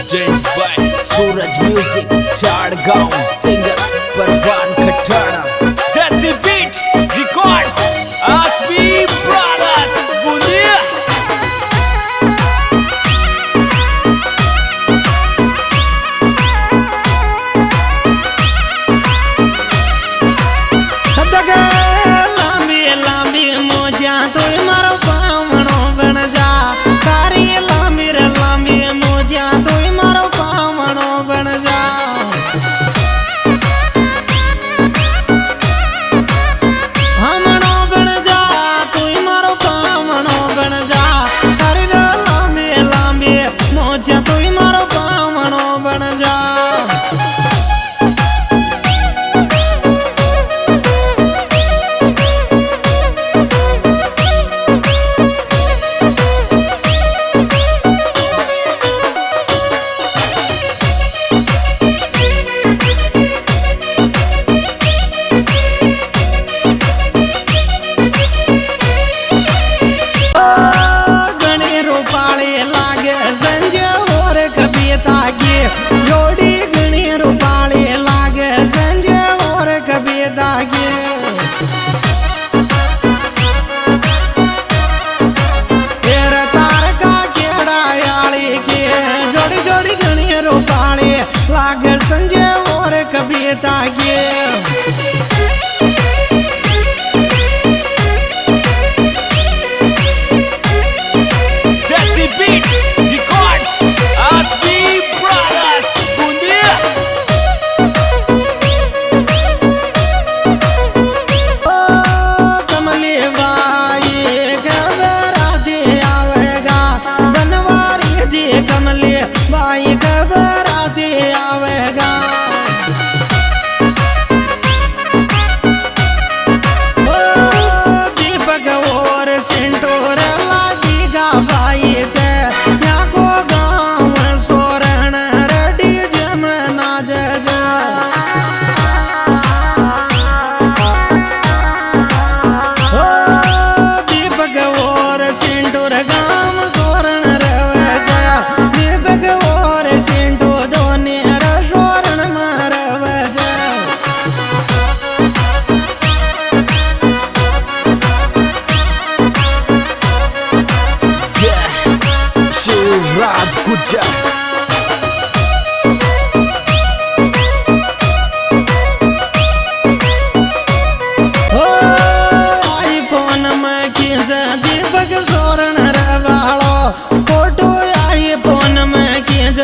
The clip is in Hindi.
present by Suraj music Chadgaon singer Parwan Khattana देसी बीट रिकॉर्ड्स आसबी ब्रदर्स बुनिया लागे संजय और कविता के देसी बीट रिकॉर्ड्स आसबी ब्रदर्स बुनिया कमली बाई खबरा दे आवेगा बनवारी जी कमली बाई खबरा दे आवेगा दीपक और सिंटोर लागेगा भाई छे या को गाँव सोरण रेडी जमना जजा दीपक और सिंटोर गाँव सोरण रवे जया दीपक और सिंटो दोने सोरण मरवे जया शिवराज गुज्जर आईफोन में खींच दीपक सोरण रवालो फोटो आईफोन में खींच